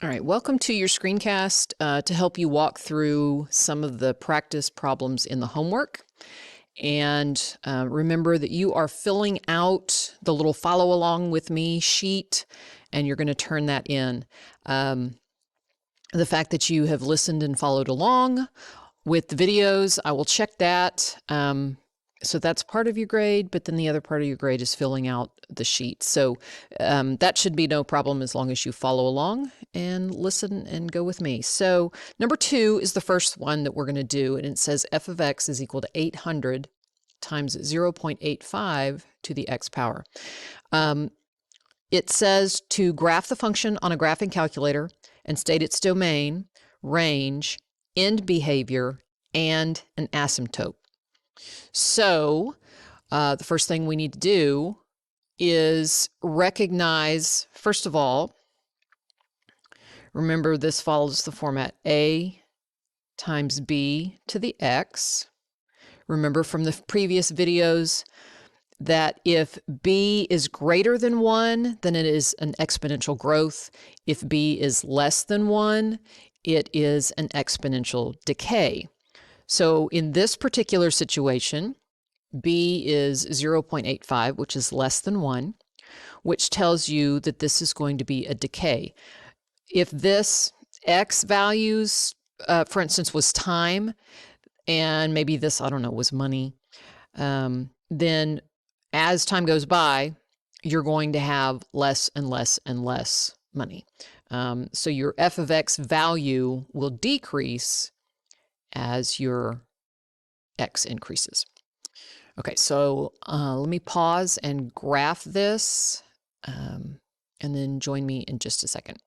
All right, welcome to your screencast to help you walk through some of the practice problems in the homework. And remember that you are filling out the little follow along with me sheet, and you're going to turn that in. The fact that you have listened and followed along with the videos, I will check that. So that's part of your grade, but then the other part of your grade is filling out the sheet. So that should be no problem as long as you follow along and listen and go with me. So number 2 is the first one that we're going to do, and it says f of x is equal to 800 times 0.85 to the x power. It says to graph the function on a graphing calculator and state its domain, range, end behavior, and an asymptote. So the first thing we need to do is recognize, first of all, remember this follows the format a times b to the x. Remember from the previous videos that if b is greater than 1, then it is an exponential growth. If b is less than 1, it is an exponential decay. So in this particular situation, b is 0.85, which is less than 1, which tells you that this is going to be a decay. If this x values, for instance, was time, and maybe this, I don't know, was money, then as time goes by, you're going to have less and less and less money. So your f of x value will decrease as your x increases. Okay, so let me pause and graph this, and then join me in just a second.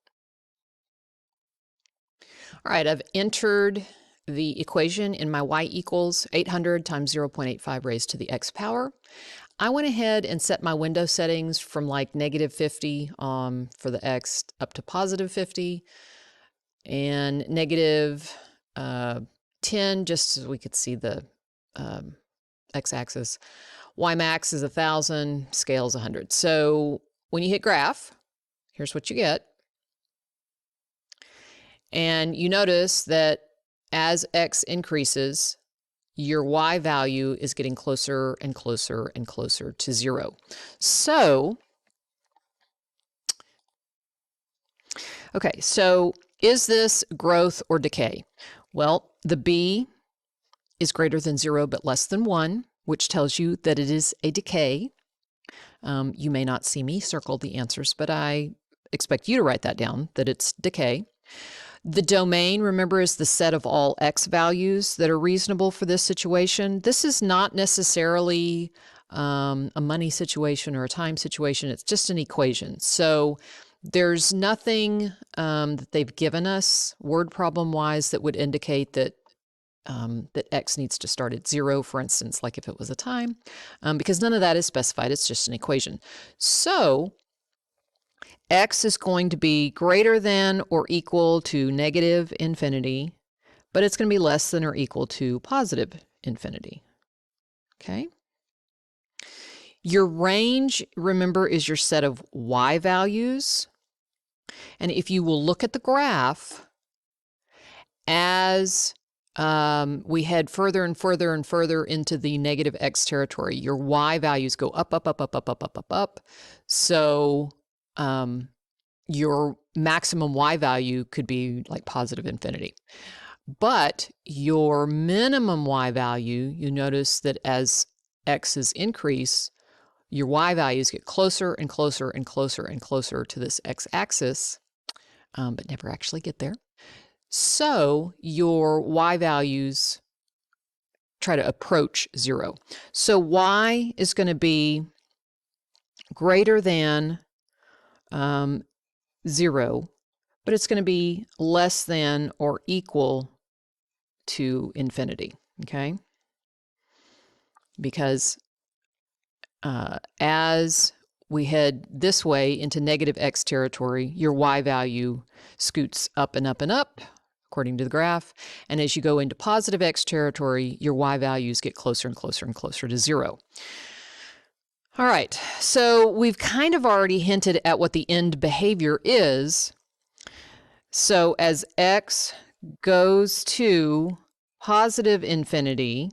All right, I've entered the equation in my y equals 800 times 0.85 raised to the x power. I went ahead and set my window settings from like -50 for the x up to +50, and -10 just so we could see the x-axis. Y max is 1,000, scale is 100. So when you hit graph, here's what you get. And you notice that as x increases, your y value is getting closer and closer and closer to 0. So, okay, so is this growth or decay? Well, the b is greater than 0 but less than 1, which tells you that it is a decay. You may not see me circle the answers, but I expect you to write that down, that it's decay. The domain, remember, is the set of all x values that are reasonable for this situation. This is not necessarily a money situation or a time situation. It's just an equation. So there's nothing that they've given us word problem-wise that would indicate that that x needs to start at 0, for instance, like if it was a time, because none of that is specified. It's just an equation. So x is going to be greater than or equal to -infinity, but it's going to be less than or equal to +infinity. Okay? Your range, remember, is your set of y values. And if you will look at the graph, as we head further and further and further into the negative x territory, your y values go up, up, up, up, up, up, up, up, up. So your maximum y value could be like +infinity. But your minimum y value, you notice that as x's increase, your y values get closer and closer and closer and closer to this x-axis, but never actually get there. So your y values try to approach 0. So y is going to be greater than 0, but it's going to be less than or equal to infinity, okay? Because as we head this way into negative x territory, your y value scoots up and up and up, according to the graph. And as you go into positive x territory, your y values get closer and closer and closer to 0. All right, so we've kind of already hinted at what the end behavior is. So as x goes to positive infinity,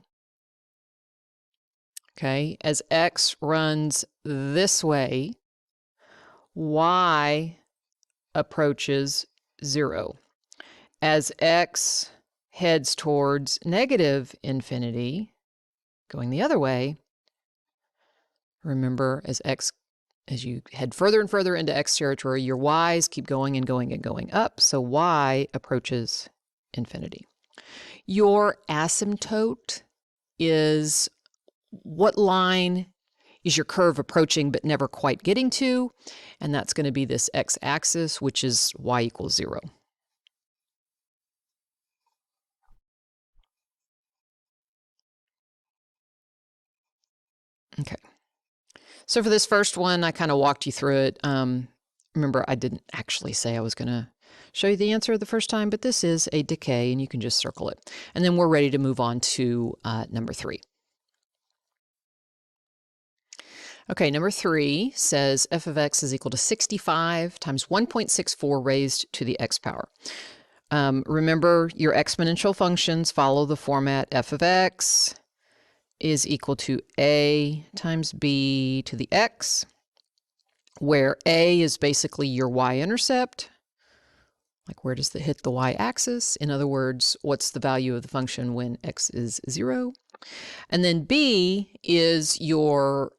okay, as x runs this way, y approaches 0. As x heads towards negative infinity, going the other way, remember, as you head further and further into x territory, your y's keep going and going and going up, so y approaches infinity. Your asymptote is what line is your curve approaching but never quite getting to, and that's going to be this x-axis, which is y equals 0. Okay. So for this first one, I kind of walked you through it. Remember, I didn't actually say I was going to show you the answer the first time, but this is a decay, and you can just circle it. And then we're ready to move on to number 3. Okay, number 3 says f of x is equal to 65 times 1.64 raised to the x power. Remember, your exponential functions follow the format f of x is equal to a times b to the x, where a is basically your y-intercept, like where does it hit the y-axis? In other words, what's the value of the function when x is 0? And then b is your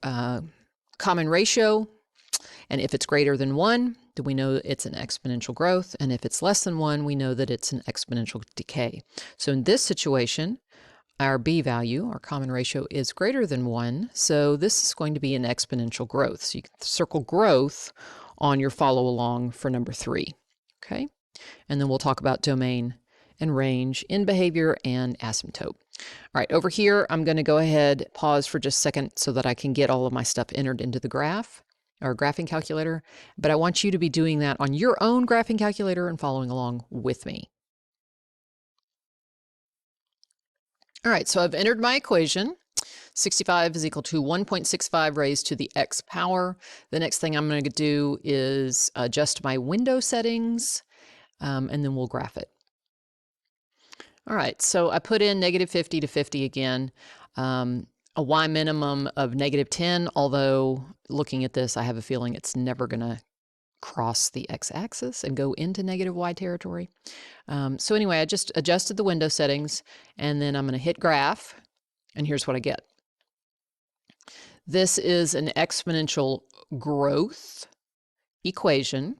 common ratio, and if it's greater than 1, then we know it's an exponential growth, and if it's less than 1, we know that it's an exponential decay. So in this situation, our b value, our common ratio, is greater than 1, so this is going to be an exponential growth. So you can circle growth on your follow along for number 3. Okay, and then we'll talk about domain and range in behavior and asymptote. All right, over here, I'm going to go ahead, pause for just a second so that I can get all of my stuff entered into the graph or graphing calculator, but I want you to be doing that on your own graphing calculator and following along with me. All right, so I've entered my equation. 65 is equal to 1.65 raised to the x power. The next thing I'm going to do is adjust my window settings, and then we'll graph it. All right, so I put in negative 50 to 50 again, a y minimum of negative 10, although looking at this, I have a feeling it's never going to cross the x-axis and go into negative y territory. So anyway, I just adjusted the window settings, and then I'm going to hit graph, and here's what I get. This is an exponential growth equation,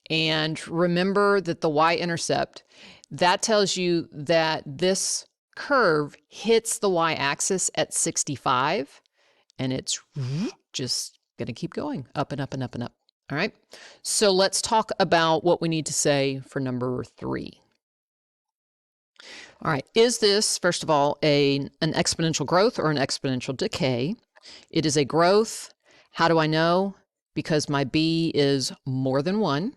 and remember that the y-intercept, that tells you that this curve hits the y-axis at 65, and it's just going to keep going up and up and up and up. All right, so let's talk about what we need to say for number 3. All right, is this, first of all, an exponential growth or an exponential decay? It is a growth. How do I know? Because my b is more than 1.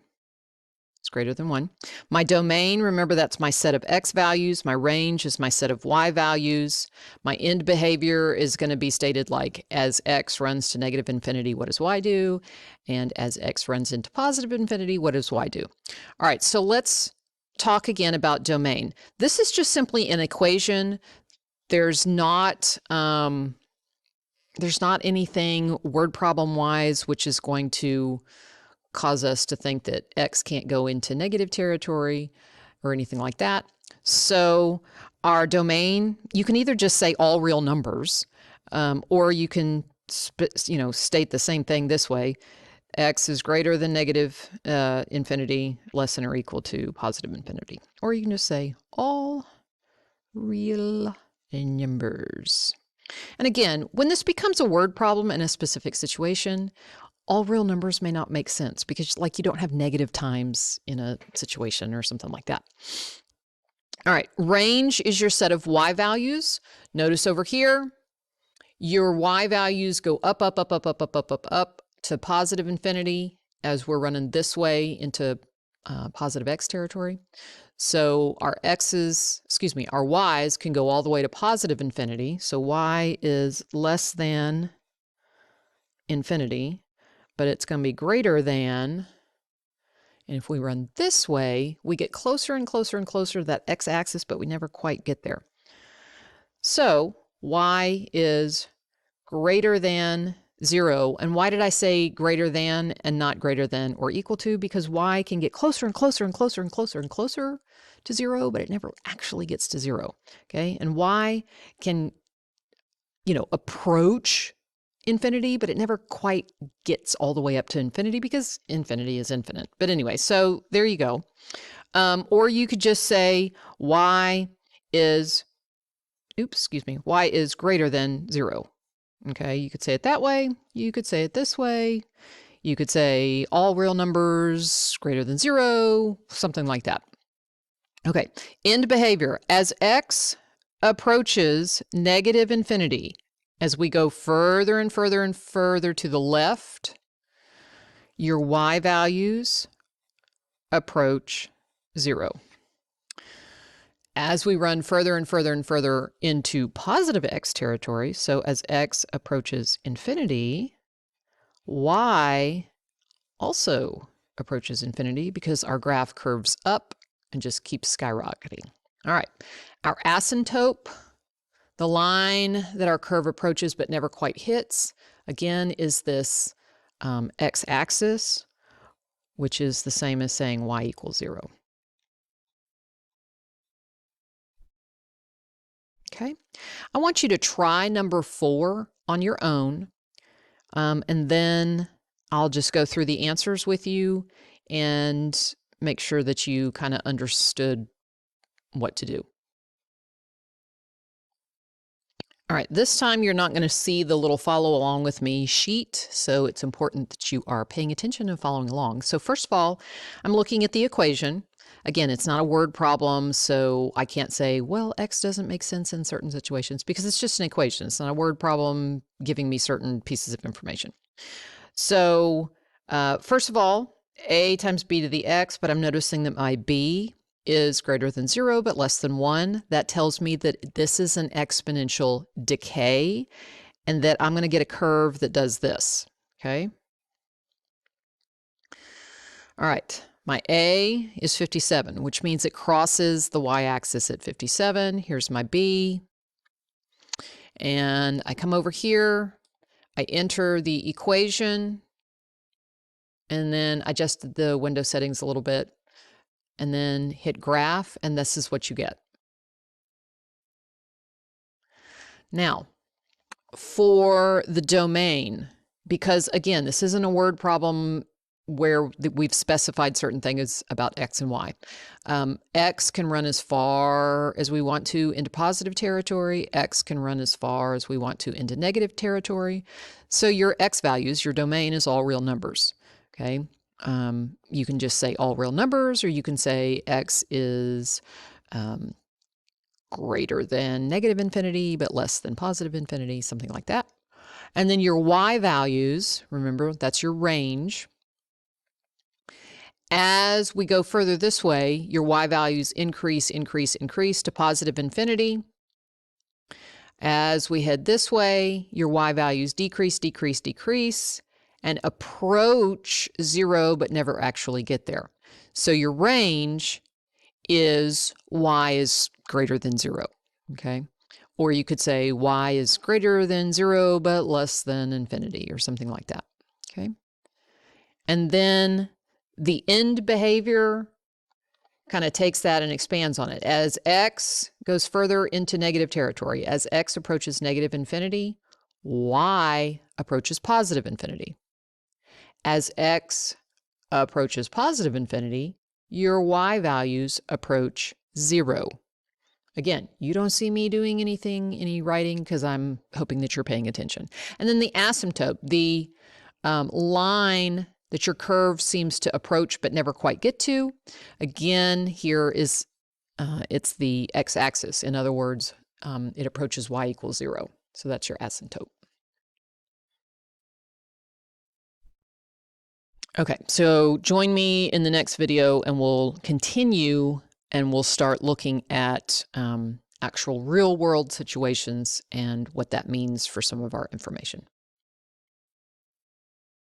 It's greater than 1. My domain, remember, that's my set of x values. My range is my set of y values. My end behavior is going to be stated like, as x runs to negative infinity, what does y do? And as x runs into positive infinity, what does y do? All right, so let's talk again about domain. This is just simply an equation. There's not anything word problem wise which is going to cause us to think that x can't go into negative territory or anything like that. So our domain, you can either just say all real numbers, or you can state the same thing this way: x is greater than negative infinity, less than or equal to positive infinity. Or you can just say all real numbers. And again, when this becomes a word problem in a specific situation, all real numbers may not make sense because, like, you don't have negative times in a situation or something like that. All right, range is your set of y values. Notice over here, your y values go up, up, up, up, up, up, up, up, up to positive infinity as we're running this way into positive x territory. So our y's can go all the way to positive infinity. So y is less than infinity, but it's going to be greater than And if we run this way, we get closer and closer and closer to that x-axis, but we never quite get there. So y is greater than 0. And why did I say greater than and not greater than or equal to? Because y can get closer and closer and closer and closer and closer to 0, but it never actually gets to 0. Okay, and y can, approach infinity, but it never quite gets all the way up to infinity because infinity is infinite. But anyway, so there you go. Or you could just say y is greater than 0. Okay, you could say it that way. You could say it this way. You could say all real numbers greater than 0, something like that. Okay, end behavior. As x approaches negative infinity, as we go further and further and further to the left, your y values approach 0. As we run further and further and further into positive x territory, so as x approaches infinity, y also approaches infinity because our graph curves up and just keeps skyrocketing. All right, our asymptote, the line that our curve approaches but never quite hits, again, is this x-axis, which is the same as saying y equals 0. Okay, I want you to try number 4 on your own, and then I'll just go through the answers with you and make sure that you kind of understood what to do. All right, this time you're not going to see the little follow along with me sheet, so it's important that you are paying attention and following along. So first of all, I'm looking at the equation. Again, it's not a word problem, so I can't say, well, x doesn't make sense in certain situations, because it's just an equation. It's not a word problem giving me certain pieces of information. So first of all, a times b to the x, but I'm noticing that my b is greater than 0 but less than 1. That tells me that this is an exponential decay and that I'm going to get a curve that does this. Okay. All right. My a is 57, which means it crosses the y-axis at 57. Here's my b. And I come over here. I enter the equation. And then I adjusted the window settings a little bit. And then hit graph, and this is what you get. Now, for the domain, because again, this isn't a word problem where we've specified certain things about x and y. X can run as far as we want to into positive territory. X can run as far as we want to into negative territory. So your x values, your domain is all real numbers. Okay. You can just say all real numbers, or you can say x is greater than negative infinity but less than positive infinity, something like that. And then your y values, remember, that's your range. As we go further this way, your y values increase to positive infinity. As we head this way, your y values decrease, and approach 0 but never actually get there. So your range is y is greater than 0, okay? Or you could say y is greater than 0 but less than infinity, or something like that, okay? And then the end behavior kind of takes that and expands on it. As x goes further into negative territory, as x approaches negative infinity, y approaches positive infinity. As x approaches positive infinity, your y values approach 0. Again, you don't see me doing any writing because I'm hoping that you're paying attention. And then the asymptote, the line that your curve seems to approach but never quite get to. Again, here is, it's the x-axis. In other words, it approaches y equals 0. So that's your asymptote. Okay, so join me in the next video and we'll continue and we'll start looking at actual real world situations and what that means for some of our information.